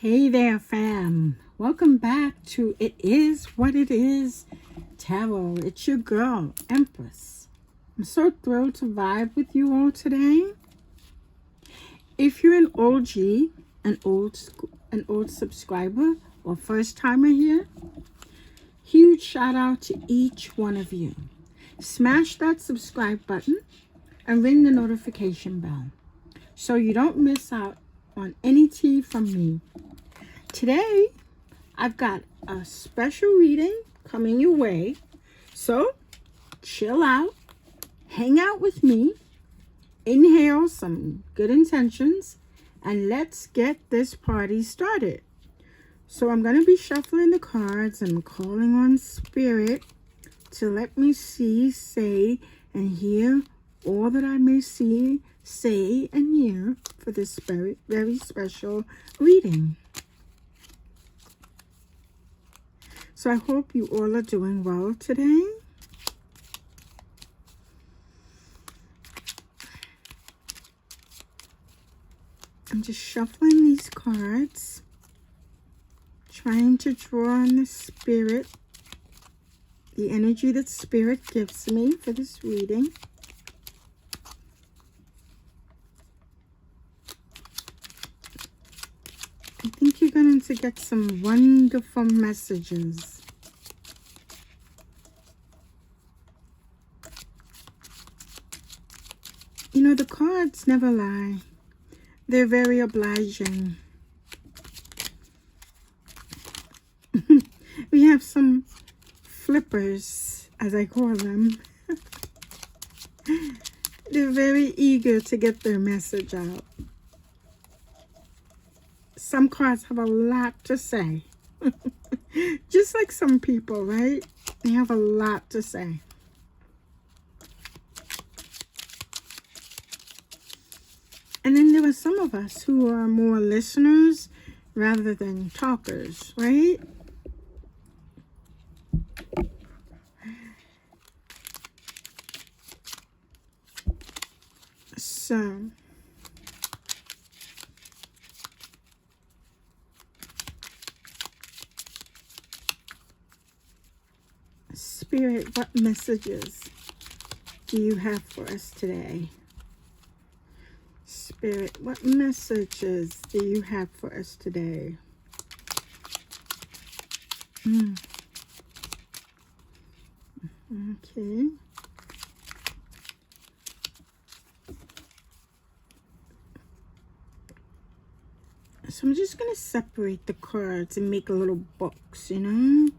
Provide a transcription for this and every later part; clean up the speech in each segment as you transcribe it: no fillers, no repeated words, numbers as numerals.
Hey there, fam. Welcome back to It Is What It Is Tarot. It's your girl, Empress. I'm so thrilled to vibe with you all today. If you're an OG, an old subscriber or first timer here, huge shout out to each one of you. Smash that subscribe button and ring the notification bell so you don't miss out on any tea from me. Today, I've got a special reading coming your way, so chill out, hang out with me, inhale some good intentions, and let's get this party started. So I'm going to be shuffling the cards and calling on Spirit to let me see, say, and hear all that I may see, say, and hear for this very, very special reading. So I hope you all are doing well today. I'm just shuffling these cards, trying to draw on the Spirit, the energy that Spirit gives me for this reading. I think you're going to get some wonderful messages. You know, the cards never lie. They're very obliging. We have some flippers, as I call them. They're very eager to get their message out. Some cards have a lot to say. Just like some people, right? They have a lot to say. And then there are some of us who are more listeners rather than talkers, right? So, Spirit, what messages do you have for us today? Spirit, what messages do you have for us today? Okay. So I'm just going to separate the cards and make a little box, you know?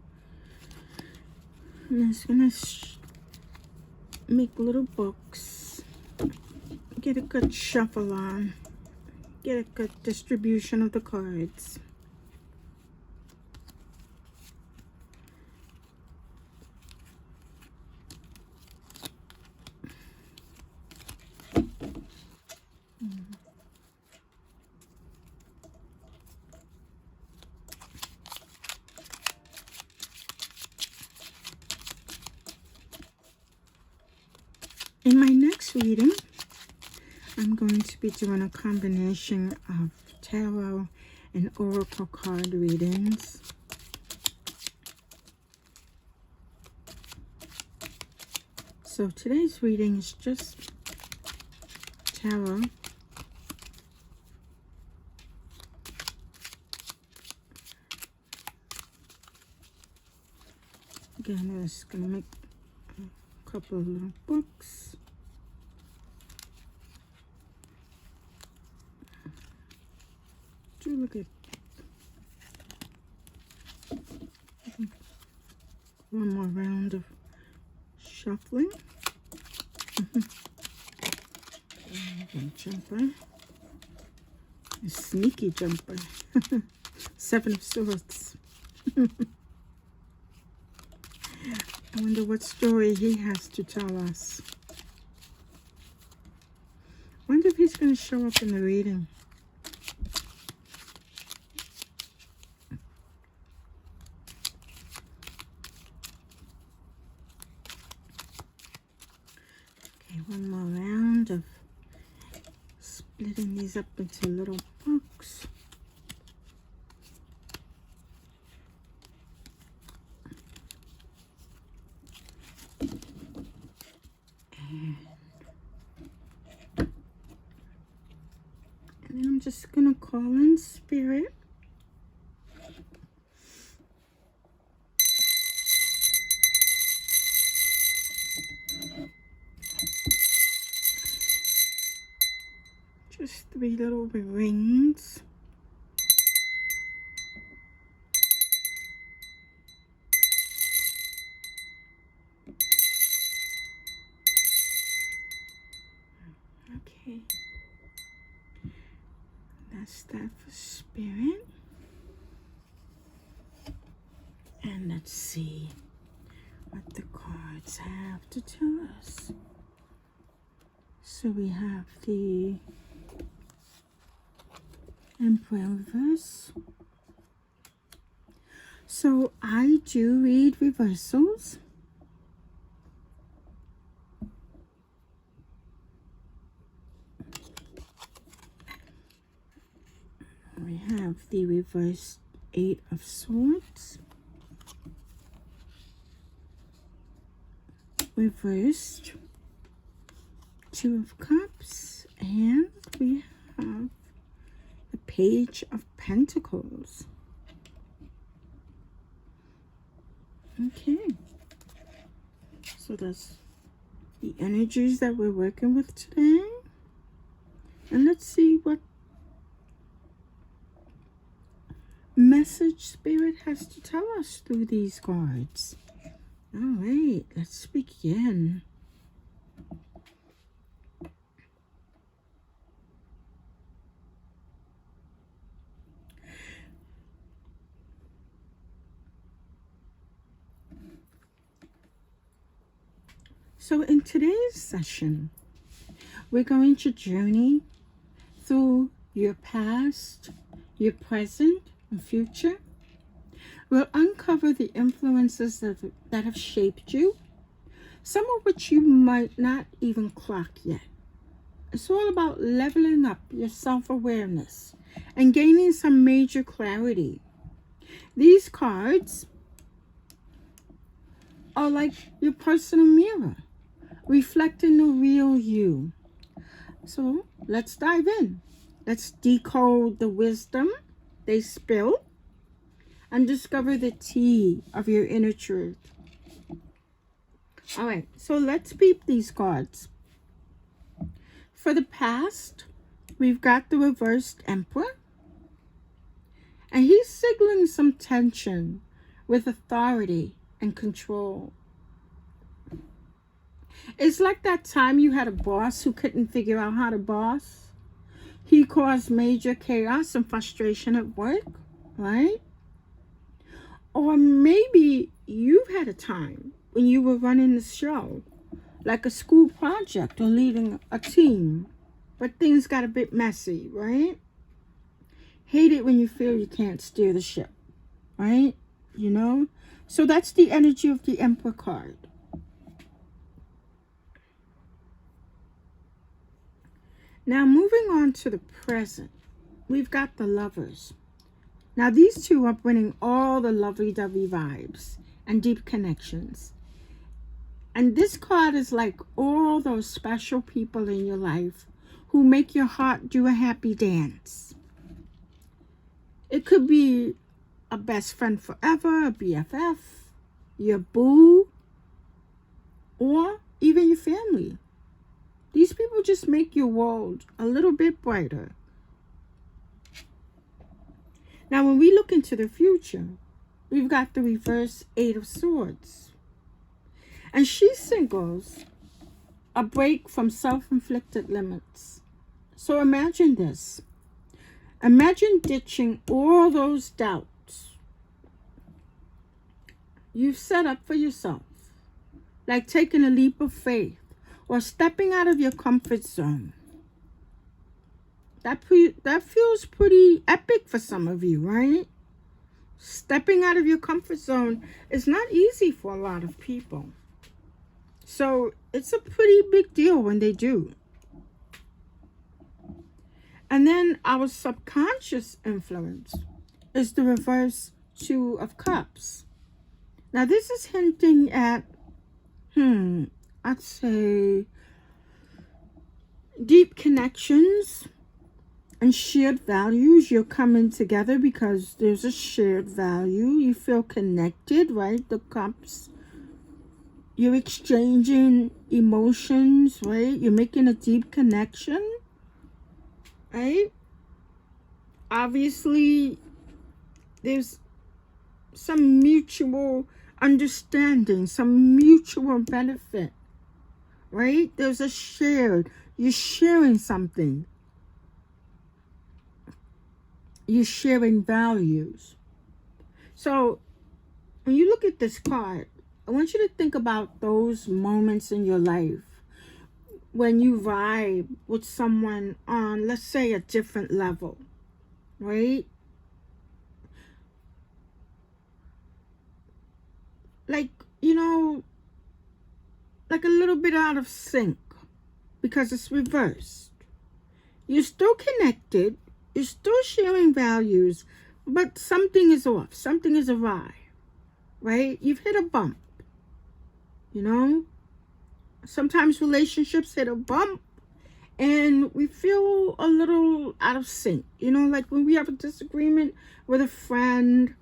I'm just going to make a little box. Get a good shuffle on. Get a good distribution of the cards. In my next reading, I'm going to be doing a combination of tarot and oracle card readings. So today's reading is just tarot. Again, I'm just going to make a couple of little books. Look at one more round of shuffling. Jumper, a sneaky jumper. 7 of Swords. I wonder what story he has to tell us. Wonder if he's going to show up in the reading. One more round of splitting these up into little books. And then I'm just going to call in spirit. Just 3 little rings. Okay. That's that for spirit. And let's see what the cards have to tell us. So we have the Emperor in reverse. So I do read reversals. We have the reversed 8 of Swords. Reversed 2 of Cups. And we have the Page of Pentacles. Okay. So that's the energies that we're working with today. And let's see what message Spirit has to tell us through these cards. All right, let's begin. So in today's session, we're going to journey through your past, your present, and future. We'll uncover the influences that have shaped you, some of which you might not even clock yet. It's all about leveling up your self-awareness and gaining some major clarity. These cards are like your personal mirror, reflecting the real you. So let's dive in. Let's decode the wisdom they spill and discover the tea of your inner truth. All right, so let's peep these cards. For the past, we've got the reversed Emperor. And he's signaling some tension with authority and control. It's like that time you had a boss who couldn't figure out how to boss. He caused major chaos and frustration at work, right? Or maybe you've had a time when you were running the show, like a school project or leading a team, but things got a bit messy, right? Hate it when you feel you can't steer the ship, right? You know? So that's the energy of the Emperor card. Now moving on to the present, we've got the Lovers. Now these two are bringing all the lovey-dovey vibes and deep connections. And this card is like all those special people in your life who make your heart do a happy dance. It could be a best friend forever, a BFF, your boo, or even your family. These people just make your world a little bit brighter. Now, when we look into the future, we've got the reverse 8 of Swords. And she signals a break from self-inflicted limits. So imagine this. Imagine ditching all those doubts you've set up for yourself, like taking a leap of faith or stepping out of your comfort zone. That feels pretty epic for some of you, right? Stepping out of your comfort zone is not easy for a lot of people. So it's a pretty big deal when they do. And then our subconscious influence is the reverse 2 of Cups. Now this is hinting at, I'd say deep connections And shared values, you're coming together because there's a shared value. You feel connected, right? The cups. You're exchanging emotions, right? You're making a deep connection, right? Obviously, there's some mutual understanding, some mutual benefit, right? There's a shared, you're sharing something. You're sharing values. So when you look at this card, I want you to think about those moments in your life when you vibe with someone on, let's say, a different level, right? Like, you know, like a little bit out of sync because it's reversed. You're still connected, you're still sharing values, but something is off, something is awry, right? You've hit a bump, you know? Sometimes relationships hit a bump and we feel a little out of sync, you know, like when we have a disagreement with a friend,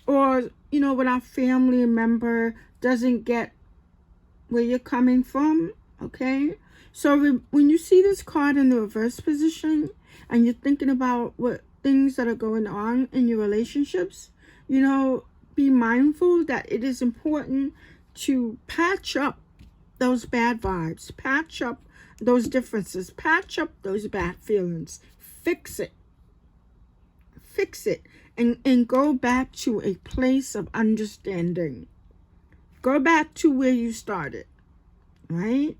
or you know, when our family member doesn't get where you're coming from. Okay, so when you see this card in the reverse position and you're thinking about what things that are going on in your relationships, you know, be mindful that it is important to patch up those bad vibes, patch up those differences, patch up those bad feelings, fix it, and go back to a place of understanding. Go back to where you started, right?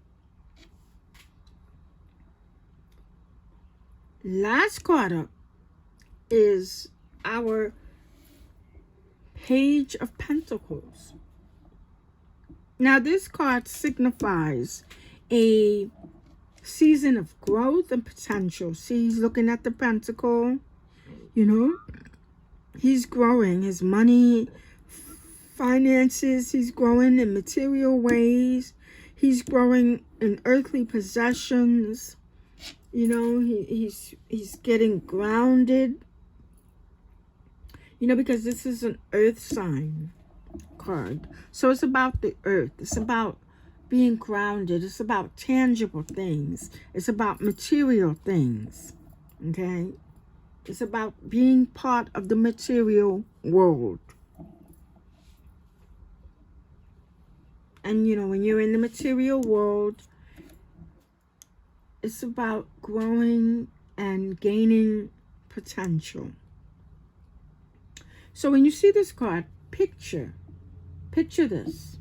Last card up is our Page of Pentacles. Now, this card signifies a season of growth and potential. See, he's looking at the pentacle, you know, he's growing his money, finances, he's growing in material ways, he's growing in earthly possessions, you know, he's getting grounded, you know, because this is an earth sign card. So it's about the earth, it's about being grounded, it's about tangible things, it's about material things, okay? It's about being part of the material world. And you know, when you're in the material world, it's about growing and gaining potential. So when you see this card, picture this.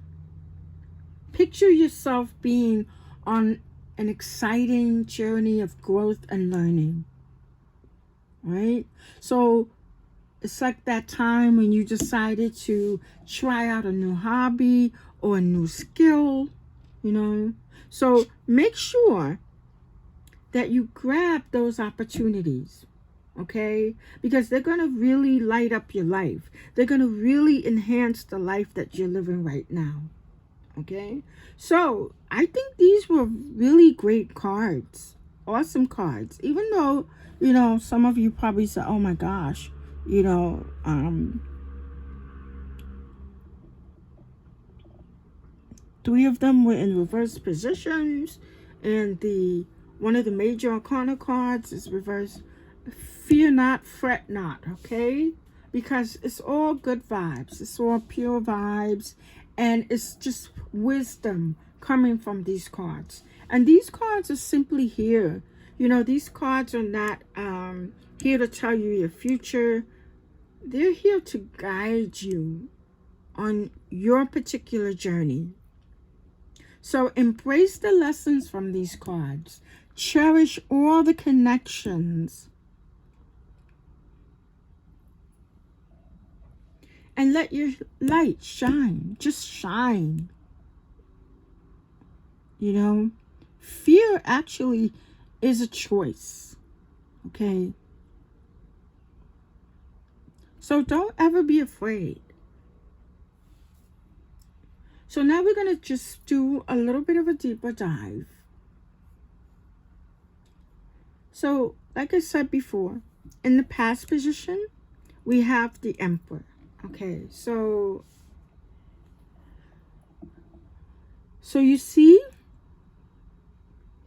Picture yourself being on an exciting journey of growth and learning, right? So it's like that time when you decided to try out a new hobby or a new skill, you know. So make sure that you grab those opportunities, okay? Because they're going to really light up your life. They're going to really enhance the life that you're living right now, okay? So I think these were really great cards, awesome cards. Even though, you know, some of you probably said, oh my gosh, you know, three of them were in reverse positions, and the one of the major arcana cards is reverse. Fear not, fret not, okay? Because it's all good vibes, it's all pure vibes, and it's just wisdom coming from these cards. And these cards are simply here. You know, these cards are not here to tell you your future. They're here to guide you on your particular journey. So embrace the lessons from these cards. Cherish all the connections. And let your light shine. Just shine. You know, fear actually is a choice. Okay? So don't ever be afraid. So now we're going to just do a little bit of a deeper dive. So, like I said before, in the past position, we have the Emperor. Okay, so you see,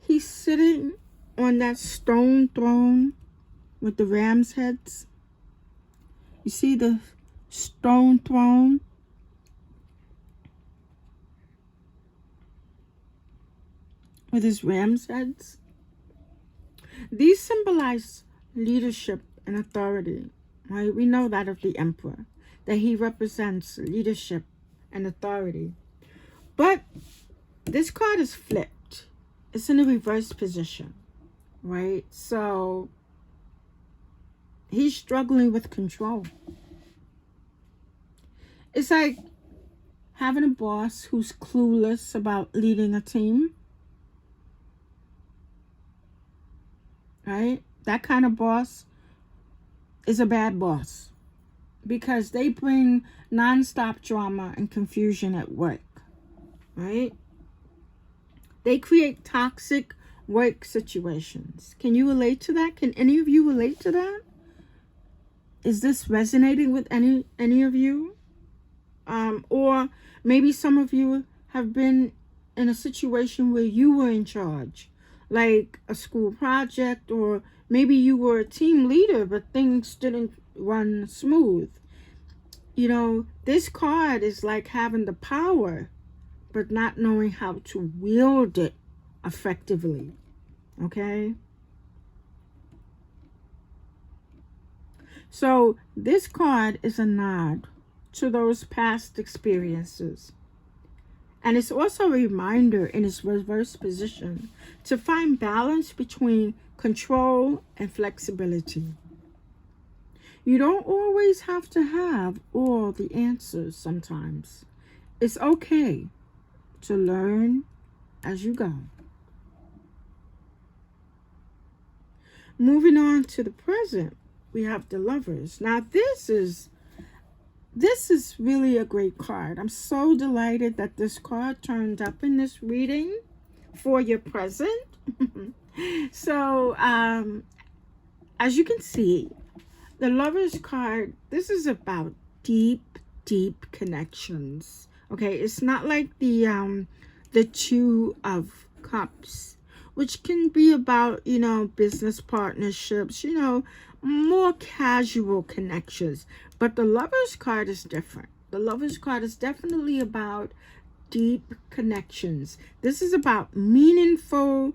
he's sitting on that stone throne with the ram's heads. You see the stone throne? With his ram's heads. These symbolize leadership and authority, right? We know that of the Emperor, that he represents leadership and authority. But this card is flipped. It's in a reverse position, right? So he's struggling with control. It's like having a boss who's clueless about leading a team, right? That kind of boss is a bad boss because they bring nonstop drama and confusion at work, right? They create toxic work situations. Can you relate to that? Can any of you relate to that? Is this resonating with any of you? Or maybe some of you have been in a situation where you were in charge, like a school project, or maybe you were a team leader, but things didn't run smooth. You know, this card is like having the power, but not knowing how to wield it effectively. Okay? So this card is a nod to those past experiences. And it's also a reminder in its reverse position to find balance between control and flexibility. You don't always have to have all the answers sometimes. It's okay to learn as you go. Moving on to the present, we have the Lovers. Now this is really a great card. I'm so delighted that this card turned up in this reading for your present. So, as you can see, the Lovers card, this is about deep, deep connections. Okay, it's not like the Two of Cups, which can be about, business partnerships, more casual connections. But the Lovers card is different. The Lovers card is definitely about deep connections. This is about meaningful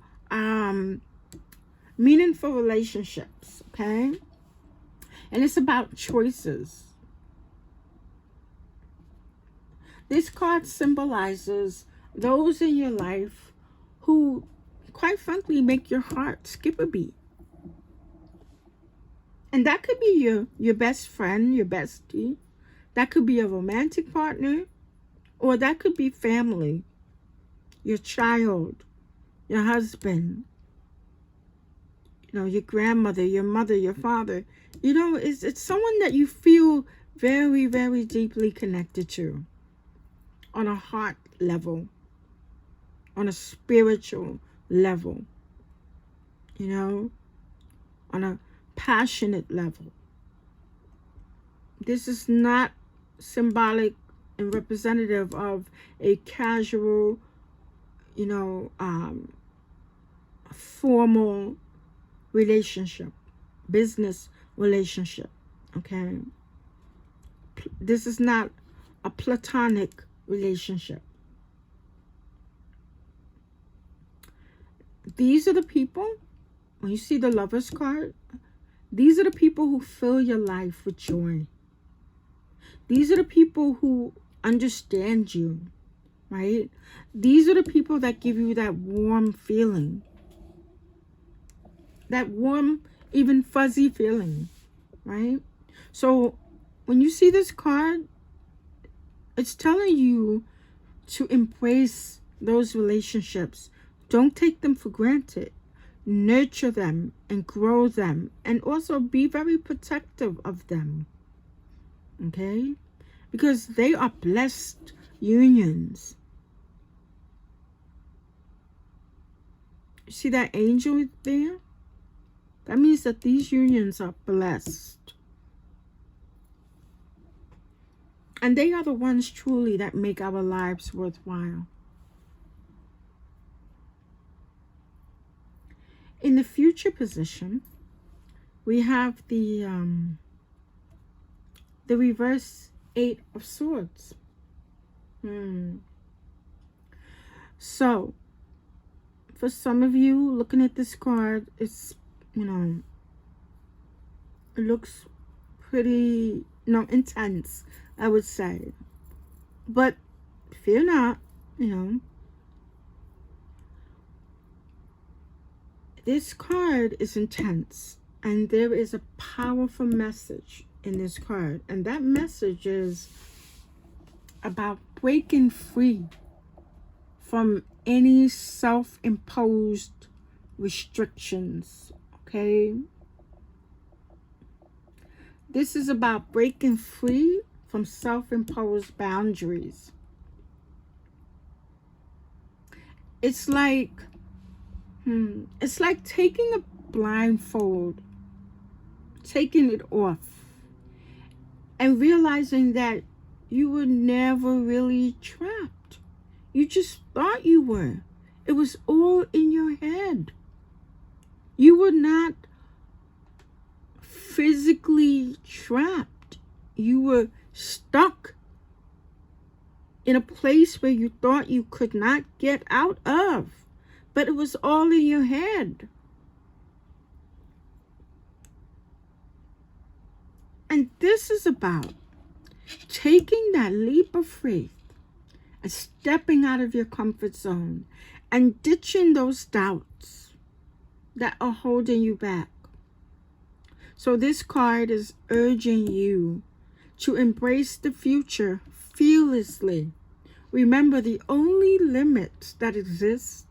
relationships, okay? And it's about choices. This card symbolizes those in your life who, quite frankly, make your heart skip a beat. And that could be your best friend, your bestie. That could be a romantic partner. Or that could be family, your child, your husband, your grandmother, your mother, your father. It's someone that you feel very, very deeply connected to on a heart level, on a spiritual level, on a passionate level. This is not symbolic and representative of a casual, formal relationship, business relationship, okay? This is not a platonic relationship. These are the people, when you see the Lovers card, these are the people who fill your life with joy. These are the people who understand you, right? These are the people that give you that warm feeling. That warm, even fuzzy feeling, right? So when you see this card, it's telling you to embrace those relationships. Don't take them for granted. Nurture them and grow them, and also be very protective of them. Okay? Because they are blessed unions. You see that angel there? That means that these unions are blessed. And they are the ones truly that make our lives worthwhile. In the future position, we have the reverse 8 of Swords. So, for some of you looking at this card, it's, it looks pretty, intense, I would say. But fear not, this card is intense, and there is a powerful message in this card, and that message is about breaking free from any self-imposed restrictions. Okay, this is about breaking free from self-imposed boundaries. It's like taking a blindfold, taking it off, and realizing that you were never really trapped. You just thought you were. It was all in your head. You were not physically trapped. You were stuck in a place where you thought you could not get out of. But it was all in your head. And this is about taking that leap of faith and stepping out of your comfort zone and ditching those doubts that are holding you back. So this card is urging you to embrace the future fearlessly. Remember, the only limits that exist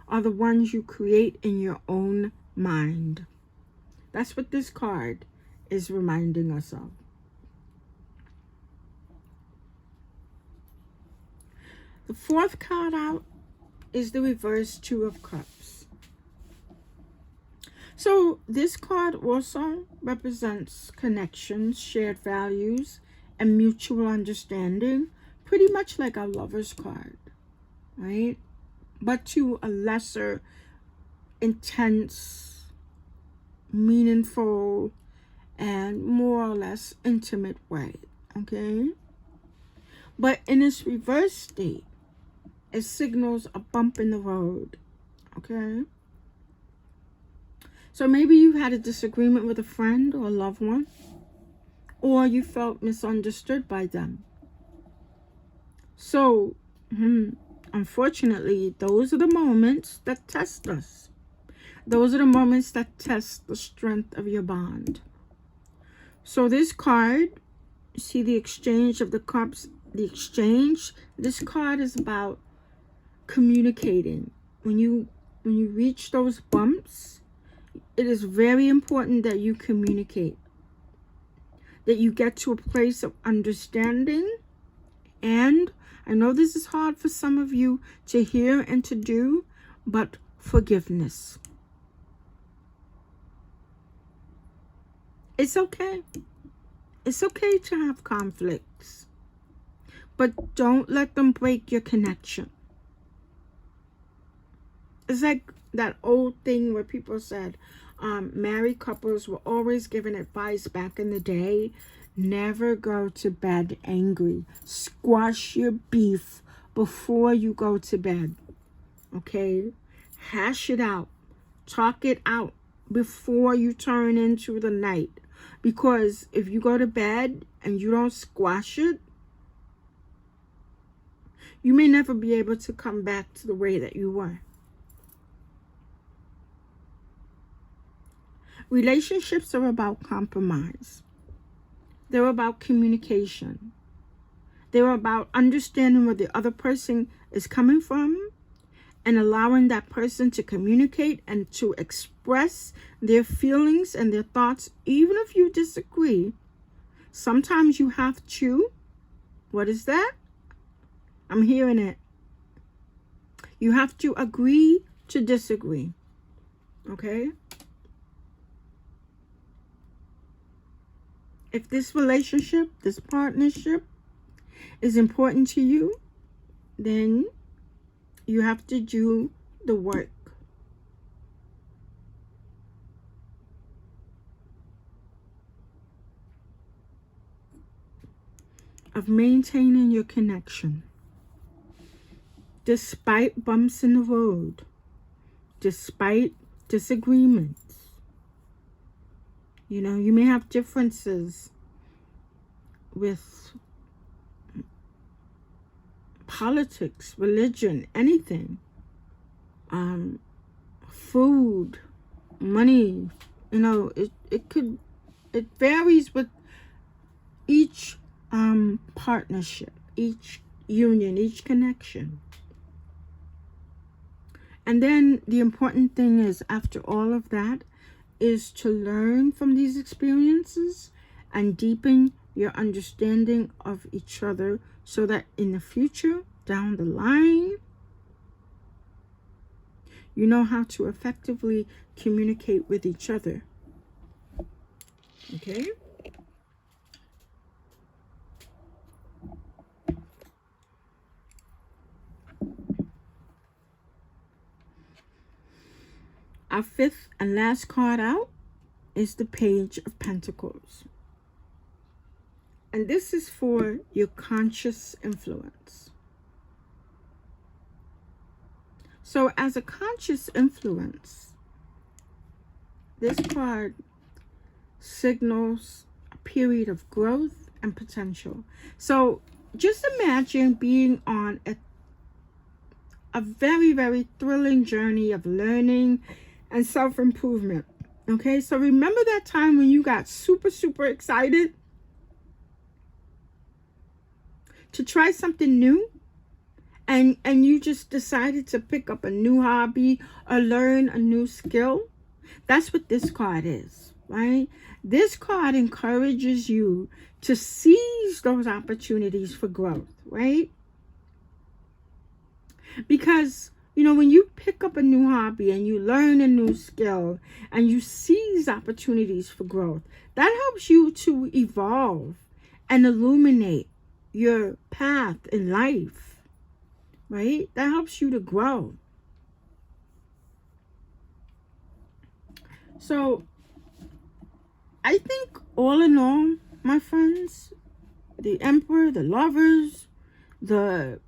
are the ones you create in your own mind. That's what this card is reminding us of. The fourth card out is the reverse 2 of Cups. So this card also represents connections, shared values, and mutual understanding, pretty much like our Lover's card, right? But to a lesser, intense, meaningful, and more or less intimate way, okay? But in its reverse state, it signals a bump in the road, okay? So maybe you had a disagreement with a friend or a loved one, or you felt misunderstood by them. So, unfortunately, those are the moments that test us. Those are the moments that test the strength of your bond. So this card, see the exchange of the cups, this card is about communicating. When you reach those bumps, it is very important that you communicate, that you get to a place of understanding. And I know this is hard for some of you to hear and to do, but forgiveness. It's okay. It's okay to have conflicts, but don't let them break your connection. It's like that old thing where people said, married couples were always given advice back in the day: never go to bed angry. Squash your beef before you go to bed. Okay? Hash it out. Talk it out before you turn into the night. Because if you go to bed and you don't squash it, you may never be able to come back to the way that you were. Relationships are about compromise. They're about communication. They're about understanding where the other person is coming from and allowing that person to communicate and to express their feelings and their thoughts, even if you disagree. Sometimes you have to, what is that? I'm hearing it. You have to agree to disagree. Okay? If this relationship, this partnership is important to you, then you have to do the work of maintaining your connection despite bumps in the road, despite disagreements. You know, you may have differences with politics, religion, anything, food, money. You know, it varies with each partnership, each union, each connection. And then the important thing is, after all of that, is to learn from these experiences and deepen your understanding of each other, so that in the future, down the line, you know how to effectively communicate with each other. Okay? Our fifth and last card out is the Page of Pentacles. And this is for your conscious influence. So as a conscious influence, this card signals a period of growth and potential. So just imagine being on a very, very thrilling journey of learning and self-improvement. Okay, so remember that time when you got super, super excited to try something new, and you just decided to pick up a new hobby or learn a new skill? That's what this card is, right? This card encourages you to seize those opportunities for growth, right? Because, you know, when you pick up a new hobby and you learn a new skill and you seize opportunities for growth, that helps you to evolve and illuminate your path in life, right? That helps you to grow. So I think all in all, my friends, the Emperor, the Lovers, the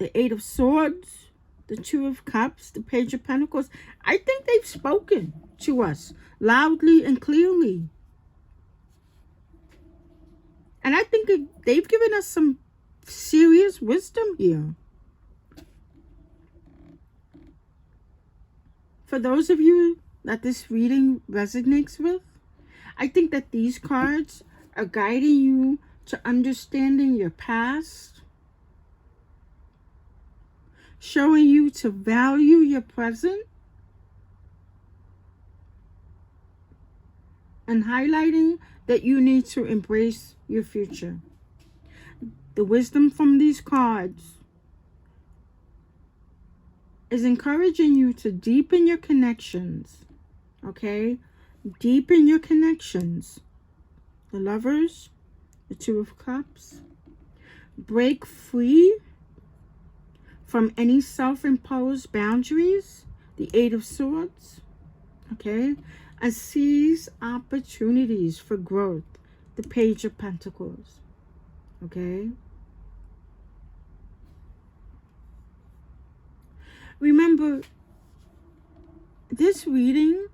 Eight of Swords, the Two of Cups, the Page of Pentacles, I think they've spoken to us loudly and clearly. And I think they've given us some serious wisdom here. For those of you that this reading resonates with, I think that these cards are guiding you to understanding your past, showing you to value your present, and highlighting that you need to embrace your future. The wisdom from these cards is encouraging you to deepen your connections, okay? Deepen your connections. The Lovers, the Two of Cups. Break free from any self-imposed boundaries, the Eight of Swords, okay? And seize opportunities for growth, the Page of Pentacles, okay? Remember, this reading,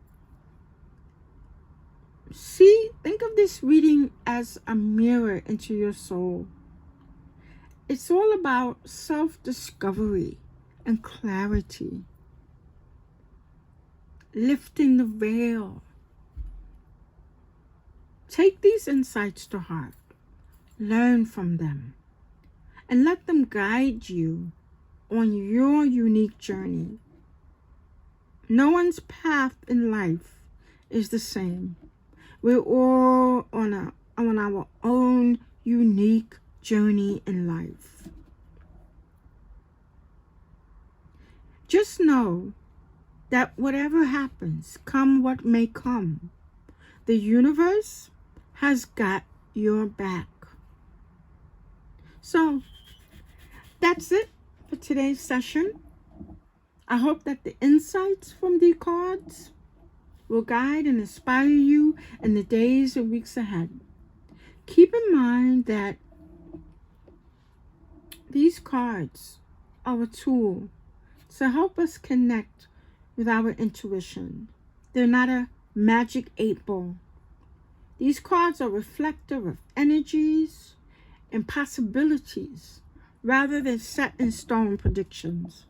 think of this reading as a mirror into your soul. It's all about self-discovery and clarity. Lifting the veil. Take these insights to heart. Learn from them. And let them guide you on your unique journey. No one's path in life is the same. We're all on our own unique journey in life. Just know that whatever happens, come what may come, the universe has got your back. So that's it for today's session. I hope that the insights from the cards will guide and inspire you in the days and weeks ahead. Keep in mind that these cards are a tool to help us connect with our intuition. They're not a magic 8-ball. These cards are reflective of energies and possibilities rather than set in stone predictions.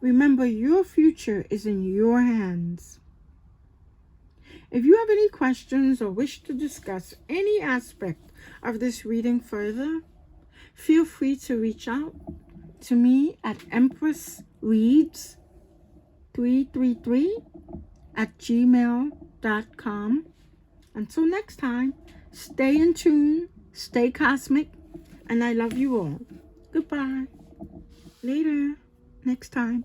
Remember, your future is in your hands. If you have any questions or wish to discuss any aspect of this reading further, feel free to reach out to me at empressreads333@gmail.com. Until next time, stay in tune, stay cosmic, and I love you all. Goodbye. Later. Next time.